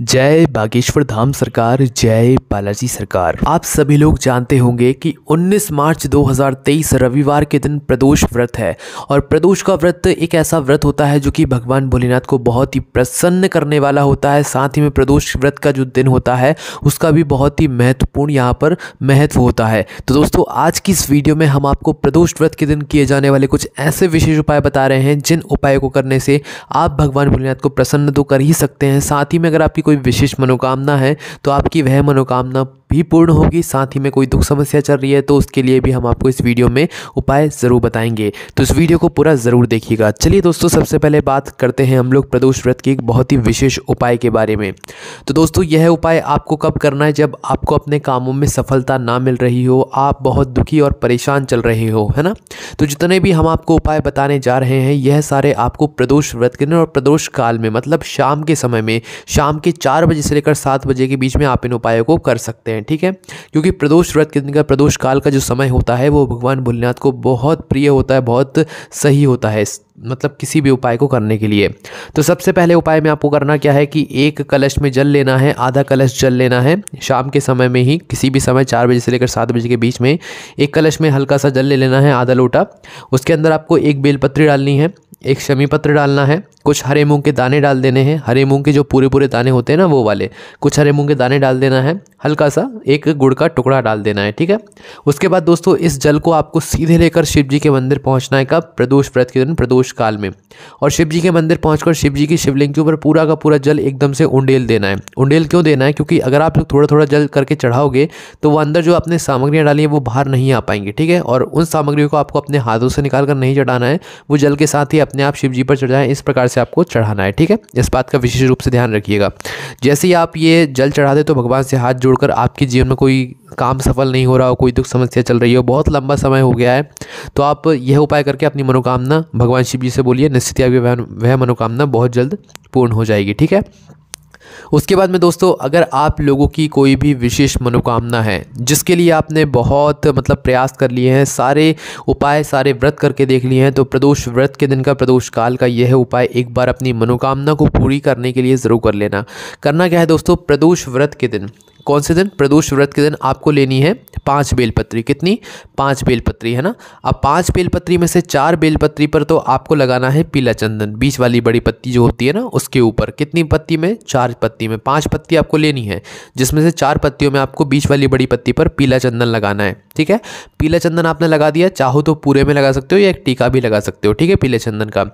जय बागेश्वर धाम सरकार, जय बालाजी सरकार। आप सभी लोग जानते होंगे कि 19 मार्च 2023 रविवार के दिन प्रदोष व्रत है। और प्रदोष का व्रत एक ऐसा व्रत होता है जो कि भगवान भोलेनाथ को बहुत ही प्रसन्न करने वाला होता है। साथ ही में प्रदोष व्रत का जो दिन होता है उसका भी बहुत ही महत्वपूर्ण यहाँ पर महत्व होता है। तो दोस्तों, आज की इस वीडियो में हम आपको प्रदोष व्रत के दिन किए जाने वाले कुछ ऐसे विशेष उपाय बता रहे हैं जिन उपायों को करने से आप भगवान भोलेनाथ को प्रसन्न तो कर ही सकते हैं, साथ ही में अगर आपकी कोई विशेष मनोकामना है तो आपकी वह मनोकामना भी पूर्ण होगी। साथ ही में कोई दुख समस्या चल रही है तो उसके लिए भी हम आपको इस वीडियो में उपाय ज़रूर बताएंगे, तो इस वीडियो को पूरा ज़रूर देखिएगा। चलिए दोस्तों, सबसे पहले बात करते हैं हम लोग प्रदोष व्रत के एक बहुत ही विशेष उपाय के बारे में। तो दोस्तों, यह उपाय आपको कब करना है? जब आपको अपने कामों में सफलता ना मिल रही हो, आप बहुत दुखी और परेशान चल रहे हो, है ना। तो जितने भी हम आपको उपाय बताने जा रहे हैं यह सारे आपको प्रदोष व्रत के दिन और प्रदोष काल में, मतलब शाम के समय में, शाम के 4 बजे से लेकर 7 बजे के बीच में आप इन उपायों को कर सकते हैं, ठीक है। क्योंकि प्रदोष व्रत के दिन का, प्रदोष काल का जो समय होता है वो भगवान भोलेनाथ को बहुत प्रिय होता है, बहुत सही होता है, मतलब किसी भी उपाय को करने के लिए। तो सबसे पहले उपाय में आपको करना क्या है कि एक कलश में जल लेना है, आधा कलश जल लेना है। शाम के समय में ही, किसी भी समय 4 बजे से लेकर 7 बजे के बीच में एक कलश में हल्का सा जल ले लेना है, आधा लोटा। उसके अंदर आपको एक बेलपत्री डालनी है, एक शमी पत्र डालना है, कुछ हरे मूंग के दाने डाल देने हैं। हरे मूंग के जो पूरे पूरे दाने होते हैं ना, वो वाले कुछ हरे मूंग के दाने डाल देना है। हल्का सा एक गुड़ का टुकड़ा डाल देना है, ठीक है। उसके बाद दोस्तों, इस जल को आपको सीधे लेकर शिव जी के मंदिर पहुंचना है। कब? प्रदोष व्रत के दिन, प्रदोष काल में। और शिव जी के मंदिर पहुंचकर शिव जी की शिवलिंग के ऊपर पूरा का पूरा जल एकदम से उंडेल देना है। उंडेल क्यों देना है? क्योंकि अगर आप लोग थोड़ा थोड़ा जल करके चढ़ाओगे तो वो अंदर जो आपने सामग्रियाँ डाली हैं वो बाहर नहीं आ पाएंगी, ठीक है। और उन सामग्रियों को आपको अपने हाथों से निकाल कर नहीं चढ़ाना है, वो जल के साथ ही अपने आप शिव जी पर चढ़ जाए, इस प्रकार से आपको चढ़ाना है, ठीक है। इस बात का विशेष रूप से ध्यान रखिएगा। जैसे ही आप ये जल चढ़ा दे तो भगवान से हाथ जोड़कर, आपके जीवन में कोई काम सफल नहीं हो रहा हो, कोई दुख समस्या चल रही हो, बहुत लंबा समय हो गया है, तो आप यह उपाय करके अपनी मनोकामना भगवान शिव जी से बोलिए, निश्चित ही वह मनोकामना बहुत जल्द पूर्ण हो जाएगी, ठीक है। उसके बाद में दोस्तों, अगर आप लोगों की कोई भी विशेष मनोकामना है जिसके लिए आपने बहुत प्रयास कर लिए हैं, सारे उपाय, सारे व्रत करके देख लिए हैं, तो प्रदोष व्रत के दिन का, प्रदोष काल का यह उपाय एक बार अपनी मनोकामना को पूरी करने के लिए ज़रूर कर लेना। करना क्या है दोस्तों? प्रदोष व्रत के दिन, कौन से दिन? प्रदोष व्रत के दिन आपको लेनी है 5 बेलपत्री। कितनी? 5 बेलपत्री, है ना। अब 5 बेलपत्री में से 4 बेलपत्री पर तो आपको लगाना है पीला चंदन, बीच वाली बड़ी पत्ती जो होती है ना उसके ऊपर। कितनी पत्ती में? 4 पत्ती में। 5 पत्ती आपको लेनी है, जिसमें से 4 पत्तियों में आपको बीच वाली बड़ी पत्ती पर पीला चंदन लगाना है, ठीक है। पीला चंदन आपने लगा दिया, चाहो तो पूरे में लगा सकते हो या एक टीका भी लगा सकते हो, ठीक है, पीले चंदन का।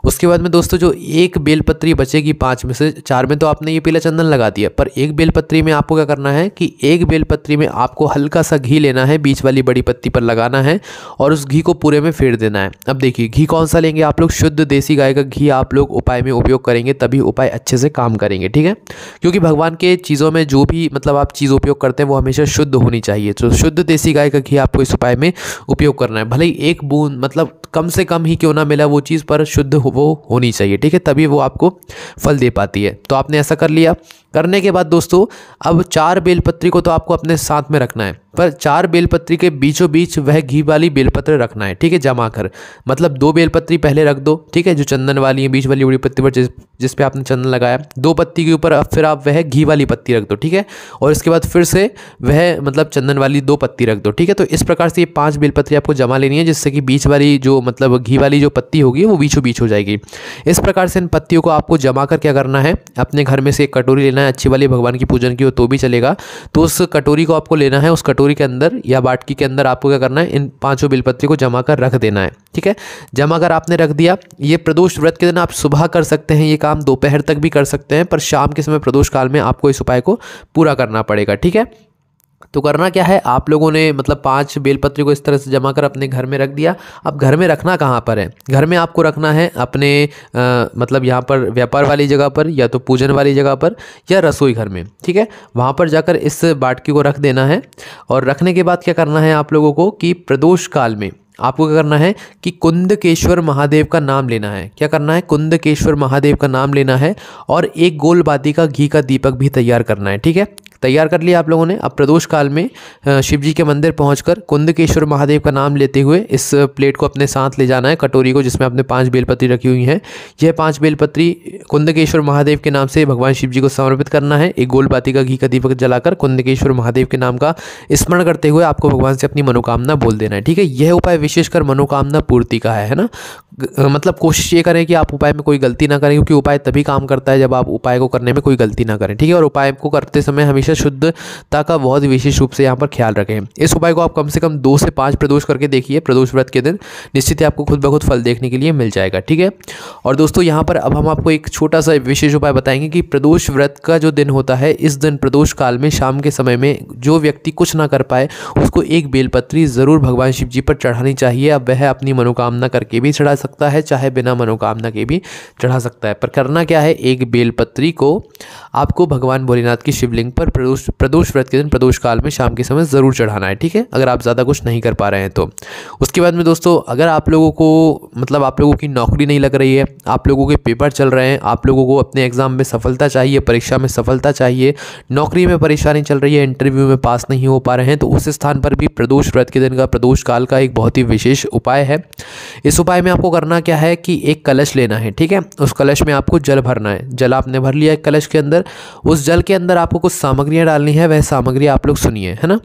उसके बाद में दोस्तों, जो एक बेलपत्री बचेगी 5 में से 4 में तो आपने ये पीला चंदन लगा दिया, पर एक बेलपत्री में आपको क्या करना है कि एक बेलपत्री में आपको हल्का सा घी लेना है, बीच वाली बड़ी पत्ती पर लगाना है और उस घी को पूरे में फेर देना है। अब देखिए, घी कौन सा लेंगे आप लोग? शुद्ध देसी गाय का घी आप लोग उपाय में उपयोग करेंगे, तभी उपाय अच्छे से काम करेंगे, ठीक है। क्योंकि भगवान के चीज़ों में जो भी आप चीज़ उपयोग करते हैं वो हमेशा शुद्ध होनी चाहिए। तो शुद्ध देसी गाय का घी आपको इस उपाय में उपयोग करना है। भले ही एक बूंद, कम से कम ही क्यों ना मिला वो चीज़, पर शुद्ध वो होनी चाहिए, ठीक है, तभी वो आपको फल दे पाती है। तो आपने ऐसा कर लिया। करने के बाद दोस्तों, अब 4 बेलपत्री को तो आपको अपने साथ में रखना है, पर 4 बेलपत्री के बीचों बीच वह घी वाली बेलपत्र रखना है, ठीक है, जमा कर। 2 बेलपत्री पहले रख दो, ठीक है, जो चंदन वाली है, बीच वाली बड़ी पत्ती पर जिस पे आपने चंदन लगाया, 2 पत्ती के ऊपर अब फिर आप वह घी वाली पत्ती रख दो, ठीक है। और इसके बाद फिर से वह चंदन वाली 2 पत्ती रख दो, ठीक है। तो इस प्रकार से ये 5 बेलपत्री आपको जमा लेनी है, जिससे कि बीच वाली जो घी वाली जो पत्ती होगी वो बीचों बीच हो जाएगी। इस प्रकार से इन पत्तियों को आपको जमा कर क्या करना है, अपने घर में से एक कटोरी लेना है, अच्छी वाली, भगवान की पूजन की हो तो भी चलेगा। तो उस कटोरी को आपको लेना है, उस कटोरी के अंदर या बाटकी के अंदर आपको क्या करना है, इन 5 बेलपत्री को जमा कर रख देना है, ठीक है। जमा कर आपने रख दिया। ये प्रदोष व्रत के दिन आप सुबह कर सकते हैं ये काम, दोपहर तक भी कर सकते हैं, पर शाम के समय प्रदोष काल में आपको इस उपाय को पूरा करना पड़ेगा, ठीक है। तो करना क्या है, आप लोगों ने 5 बेलपत्री को इस तरह से जमा कर अपने घर में रख दिया। अब घर में रखना कहाँ पर है? घर में आपको रखना है अपने यहाँ पर व्यापार वाली जगह पर, या तो पूजन वाली जगह पर, या रसोई घर में, ठीक है। वहाँ पर जाकर इस बाटकी को रख देना है। और रखने के बाद क्या करना है आप लोगों को कि प्रदोष काल में आपको क्या करना है कि कुंदकेश्वर महादेव का नाम लेना है। क्या करना है? कुंदकेश्वर महादेव का नाम लेना है और एक गोल बाती का घी का दीपक भी तैयार करना है, ठीक है। तैयार कर लिया आप लोगों ने। अब प्रदोष काल में शिव जी के मंदिर पहुंचकर कुंदकेश्वर महादेव का नाम लेते हुए इस प्लेट को अपने साथ ले जाना है, कटोरी को जिसमें आपने 5 बेलपत्री रखी हुई हैं। यह 5 बेलपत्री कुंदकेश्वर महादेव के नाम से भगवान शिव जी को समर्पित करना है। एक गोल बाती का घी का दीपक जलाकर कुंदकेश्वर महादेव के नाम का स्मरण करते हुए आपको भगवान से अपनी मनोकामना बोल देना है। ठीक है, यह उपाय विशेषकर मनोकामना पूर्ति का है ना। मतलब कोशिश ये करें कि आप उपाय में कोई गलती ना करें, क्योंकि उपाय तभी काम करता है जब आप उपाय को करने में कोई गलती ना करें। ठीक है, और उपाय को करते समय हमेशा शुद्धता का बहुत विशेष रूप से यहाँ पर ख्याल रखें। इस उपाय को आप कम से कम 2 से 5 प्रदोष करके देखिए प्रदोष व्रत के दिन, निश्चित ही आपको खुद ब खुद फल देखने के लिए मिल जाएगा। ठीक है, और दोस्तों यहाँ पर अब हम आपको एक छोटा सा विशेष उपाय बताएंगे कि प्रदोष व्रत का जो दिन होता है, इस दिन प्रदोष काल में शाम के समय में जो व्यक्ति कुछ ना कर पाए उसको एक बेलपत्री ज़रूर भगवान शिव जी पर चढ़ानी चाहिए। अब वह अपनी मनोकामना करके भी चढ़ा सकता है, चाहे बिना मनोकामना के भी चढ़ा सकता है। पर करना क्या है, एक बेलपत्री को आपको भगवान भोलेनाथ की शिवलिंग पर प्रदोष व्रत के दिन प्रदोष काल में शाम के समय ज़रूर चढ़ाना है। ठीक है, अगर आप ज़्यादा कुछ नहीं कर पा रहे हैं तो। उसके बाद में दोस्तों, अगर आप लोगों को मतलब आप लोगों की नौकरी नहीं लग रही है, आप लोगों के पेपर चल रहे हैं, आप लोगों को अपने एग्जाम में सफलता चाहिए, परीक्षा में सफलता चाहिए, नौकरी में परेशानी चल रही है, इंटरव्यू में पास नहीं हो पा रहे हैं, तो उस स्थान पर भी प्रदोष व्रत के दिन का प्रदोष काल का एक बहुत ही विशेष उपाय है। इस उपाय में आपको करना क्या है कि एक कलश लेना है। ठीक है, उस कलश में आपको जल भरना है। जल आपने भर लिया एक कलश के अंदर, उस जल के अंदर आपको कुछ सामग्रियाँ डालनी है। वह सामग्री आप लोग सुनिए, है ना।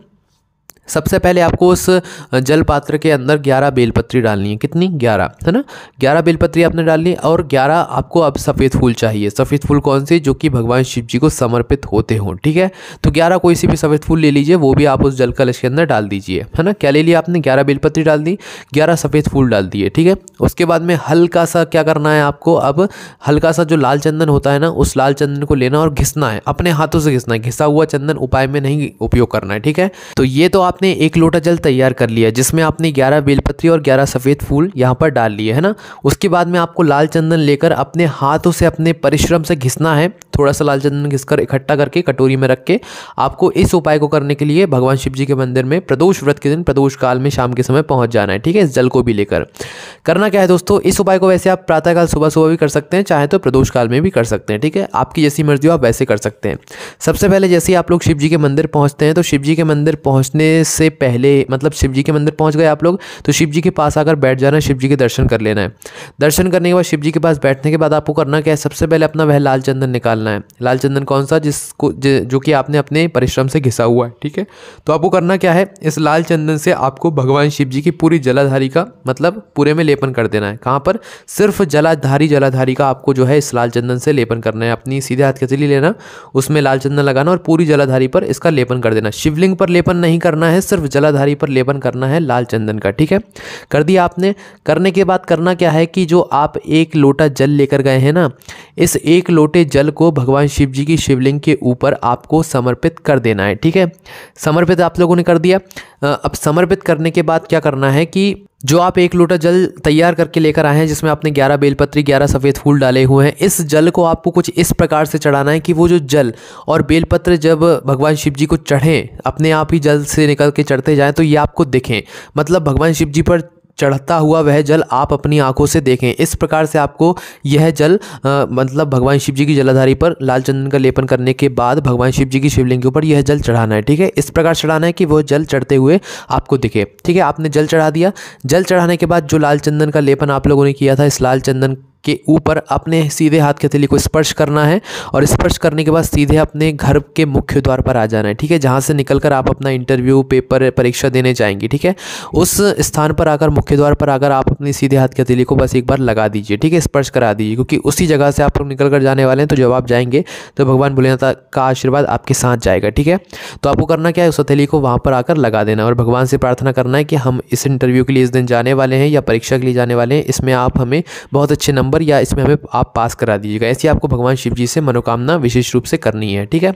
सबसे पहले आपको उस जल पात्र के अंदर 11 बेलपत्री डालनी है। कितनी? 11, है ना। 11 बेलपत्री आपने डालनी, और 11 आपको अब सफ़ेद फूल चाहिए। सफ़ेद फूल कौन से? जो कि भगवान शिव जी को समर्पित होते हों। ठीक है, तो 11 कोई सी भी सफ़ेद फूल ले लीजिए, वो भी आप उस जल कलश के अंदर डाल दीजिए, है ना। क्या ले लिया आपने? 11 बेलपत्री डाल दी, 11 सफ़ेद फूल डाल दिए। ठीक है, उसके बाद में हल्का सा क्या करना है आपको, अब हल्का सा जो लाल चंदन होता है ना, उस लाल चंदन को लेना और घिसना है, अपने हाथों से घिसना है। घिसा हुआ चंदन उपाय में नहीं उपयोग करना है। ठीक है, तो ये तो आपने 1 लोटा जल तैयार कर लिया, जिसमें आपने 11 बेलपत्री और 11 सफ़ेद फूल यहाँ पर डाल लिए, है ना। उसके बाद में आपको लाल चंदन लेकर अपने हाथों से अपने परिश्रम से घिसना है। थोड़ा सा लाल चंदन घिसकर इकट्ठा करके कटोरी में रख के आपको इस उपाय को करने के लिए भगवान शिव जी के मंदिर में प्रदोष व्रत के दिन प्रदोष काल में शाम के समय पहुंच जाना है। ठीक है, इस जल को भी लेकर करना क्या है दोस्तों, इस उपाय को वैसे आप प्रातःकाल सुबह सुबह भी कर सकते हैं, चाहे तो प्रदोष काल में भी कर सकते हैं। ठीक है, आपकी जैसी मर्जी हो आप वैसे कर सकते हैं। सबसे पहले जैसे ही आप लोग शिव जी के मंदिर पहुँचते हैं, तो शिव जी के मंदिर पहुँचने से पहले मतलब शिव जी के मंदिर पहुंच गए आप लोग, तो शिव जी के पास आकर बैठ जाना है, शिव जी के दर्शन कर लेना है। दर्शन करने के बाद शिव जी के पास बैठने के बाद आपको करना क्या है, सबसे पहले अपना वह लाल चंदन निकालना है। लाल चंदन कौन सा? जिसको जो कि आपने अपने परिश्रम से घिसा हुआ है। ठीक है, तो आपको करना क्या है, इस लाल चंदन से आपको भगवान शिव जी की पूरी जलाधारी का मतलब पूरे में लेपन कर देना है। कहाँ पर? सिर्फ जलाधारी का आपको जो है इस लाल चंदन से लेपन करना है। अपनी सीधे हाथ की हथेली लेना, उसमें लाल चंदन लगाना और पूरी जलाधारी पर इसका लेपन कर देना। शिवलिंग पर लेपन नहीं करना है, सिर्फ जलाधारी पर लेपन करना है लाल चंदन का। ठीक है, कर दिया आपने। करने के बाद करना क्या है कि जो आप 1 लोटा जल लेकर गए हैं ना, इस 1 लोटे जल को भगवान शिव जी की शिवलिंग के ऊपर आपको समर्पित कर देना है। ठीक है, समर्पित आप लोगों ने कर दिया। अब समर्पित करने के बाद क्या करना है कि जो आप 1 लोटा जल तैयार करके लेकर आए हैं, जिसमें आपने 11 बेलपत्री 11 सफ़ेद फूल डाले हुए हैं, इस जल को आपको कुछ इस प्रकार से चढ़ाना है कि वो जो जल और बेलपत्र जब भगवान शिव जी को चढ़ें, अपने आप ही जल से निकल के चढ़ते जाएं, तो ये आपको दिखें। मतलब भगवान शिव जी पर चढ़ता हुआ वह जल आप अपनी आंखों से देखें। इस प्रकार से आपको यह जल मतलब भगवान शिव जी की जलाधारी पर लाल चंदन का लेपन करने के बाद भगवान शिव जी की शिवलिंग के ऊपर यह जल चढ़ाना है। ठीक है, इस प्रकार चढ़ाना है कि वह जल चढ़ते हुए आपको दिखे। ठीक है, आपने जल चढ़ा दिया। जल चढ़ाने के बाद जो लाल चंदन का लेपन आप लोगों ने किया था, इस लाल चंदन के ऊपर अपने सीधे हाथ की हथेली को स्पर्श करना है, और स्पर्श करने के बाद सीधे अपने घर के मुख्य द्वार पर आ जाना है। ठीक है, जहाँ से निकलकर आप अपना इंटरव्यू पेपर परीक्षा देने जाएंगे। ठीक है, उस स्थान पर आकर मुख्य द्वार पर आकर आप अपनी सीधे हाथ की हथेली को बस एक बार लगा दीजिए। ठीक है, स्पर्श करा दीजिए, क्योंकि उसी जगह से आप लोग निकल कर जाने वाले हैं। तो जब आप जाएंगे तो भगवान भोलेनाथ का आशीर्वाद आपके साथ जाएगा। ठीक है, तो आपको करना क्या है, उस हथेली को वहाँ पर आकर लगा देना और भगवान से प्रार्थना करना है कि हम इस इंटरव्यू के लिए इस दिन जाने वाले हैं या परीक्षा के लिए जाने वाले हैं, इसमें आप हमें बहुत अच्छे नंबर या इसमें हमें आप पास करा दीजिएगा। ऐसी आपको भगवान शिव जी से मनोकामना विशेष रूप से करनी है। ठीक है,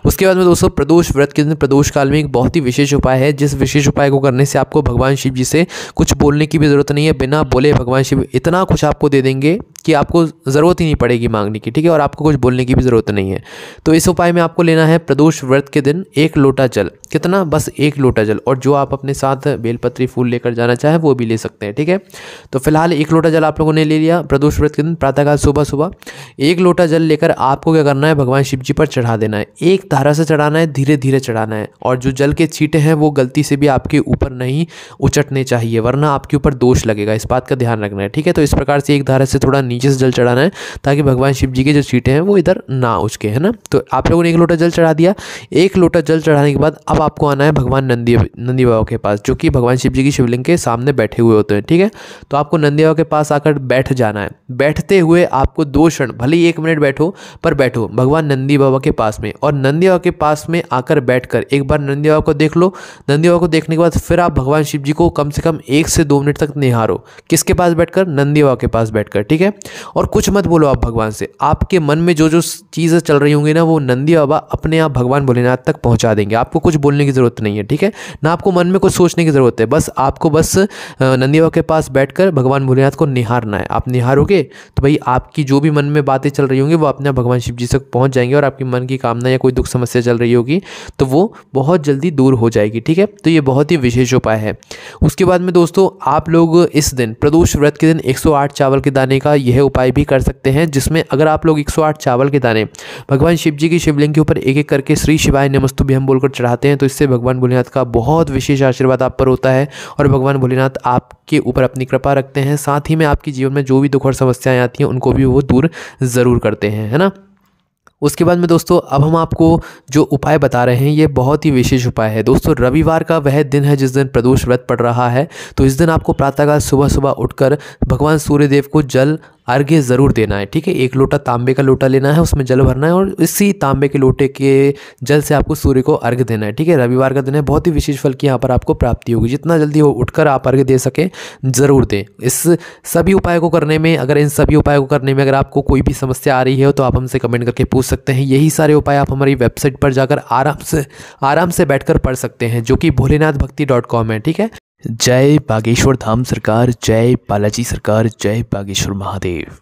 उसके बाद में दोस्तों प्रदोष व्रत के दिन प्रदोष काल में एक बहुत ही विशेष उपाय है, जिस विशेष उपाय को करने से आपको भगवान शिव जी से कुछ बोलने की भी ज़रूरत नहीं है। बिना बोले भगवान शिव इतना कुछ आपको दे देंगे कि आपको ज़रूरत ही नहीं पड़ेगी मांगने की। ठीक है, और आपको कुछ बोलने की भी ज़रूरत नहीं है। तो इस उपाय में आपको लेना है प्रदोष व्रत के दिन 1 लोटा जल। कितना? बस 1 लोटा जल, और जो आप अपने साथ बेलपत्री फूल लेकर जाना चाहें वो भी ले सकते हैं। ठीक है, तो फिलहाल 1 लोटा जल आप लोगों ने ले लिया। प्रदोष व्रत के दिन प्रातःकाल सुबह 1 लोटा जल लेकर आपको क्या करना है, भगवान शिव जी पर चढ़ा देना है। एक धारा से चढ़ाना है, धीरे धीरे चढ़ाना है। और जो जल के छींटे हैं वो गलती से भी आपके ऊपर नहीं उचटने चाहिए, वरना आपके ऊपर दोष लगेगा। इस बात का ध्यान रखना है, ठीक है। तो इस प्रकार से एक धारा से थोड़ा नीचे से जल चढ़ाना है ताकि भगवान शिव जी के जो छींटे हैं वो इधर ना उचके, है ना। तो आप लोगों ने 1 लोटा जल चढ़ा दिया। 1 लोटा जल चढ़ाने के बाद अब आपको आना है भगवान नंदी बाबा के पास, जो कि भगवान शिव जी की शिवलिंग के सामने बैठे हुए होते हैं, ठीक है। तो आपको नंदी बाबा के पास आकर बैठ जाना है। बैठते हुए आपको 2 क्षण, भले ही 1 मिनट बैठो, पर बैठो भगवान नंदी बाबा के पास में। और नंदी बाबा के पास में आकर बैठकर एक बार नंदी बाबा को देख लो। नंदी बाबा को देखने के बाद फिर आप भगवान शिव जी को कम से कम 1 से 2 मिनट तक निहारो। किसके पास बैठकर? नंदी बाबा के पास बैठकर, ठीक है। और कुछ मत बोलो आप भगवान से। आपके मन में जो जो चीज़ें चल रही होंगी ना, वो नंदी बाबा अपने आप भगवान भोलेनाथ तक पहुंचा देंगे। आपको कुछ बोलने की ज़रूरत नहीं है, ठीक है ना। आपको मन में कुछ सोचने की ज़रूरत है, बस आपको नंदी बाबा के पास बैठकर भगवान भोलेनाथ को निहारना है। आप निहारोगे तो भाई आपकी जो भी मन में बातें चल रही होंगी वो अपने भगवान शिव जी तक पहुंच जाएंगे, और आपकी मन की कामना या कोई दुख समस्या चल रही होगी तो वो बहुत जल्दी दूर हो जाएगी, ठीक है। तो ये बहुत ही विशेष उपाय है। उसके बाद में दोस्तों आप लोग इस दिन प्रदोष व्रत के दिन 108 चावल के दाने का यह उपाय भी कर सकते हैं, जिसमें अगर आप लोग 108 चावल के दाने भगवान शिव जी की शिवलिंग के ऊपर एक एक करके श्री शिवाय नमस्तुभ्यम बोलकर चढ़ाते हैं, तो इससे भगवान भोलेनाथ का बहुत विशेष आशीर्वाद आप पर होता है और भगवान भोलेनाथ आपके ऊपर अपनी कृपा रखते हैं। साथ ही में आपके जीवन में जो भी दुख और समस्याएं आती हैं उनको भी वो दूर ज़रूर करते हैं, है ना। उसके बाद में दोस्तों अब हम आपको जो उपाय बता रहे हैं ये बहुत ही विशेष उपाय है। दोस्तों रविवार का वह दिन है जिस दिन प्रदोष व्रत पड़ रहा है, तो इस दिन आपको प्रातःकाल सुबह सुबह उठकर भगवान सूर्यदेव को जल अर्घ्य ज़रूर देना है, ठीक है। 1 लोटा तांबे का लोटा लेना है, उसमें जल भरना है और इसी तांबे के लोटे के जल से आपको सूर्य को अर्घ्य देना है, ठीक है। रविवार का दिन है, बहुत ही विशेष फल की यहाँ पर आपको प्राप्ति होगी। जितना जल्दी हो उठकर आप अर्घ्य दे सकें ज़रूर दें। इस सभी उपाय को करने में अगर आपको कोई भी समस्या आ रही है तो आप हमसे कमेंट करके पूछ सकते हैं। यही सारे उपाय आप हमारी वेबसाइट पर जाकर आराम से बैठकर पढ़ सकते हैं, जो कि भोलेनाथभक्ति.com है, ठीक है। जय बागेश्वर धाम सरकार, जय बालाजी सरकार, जय बागेश्वर महादेव।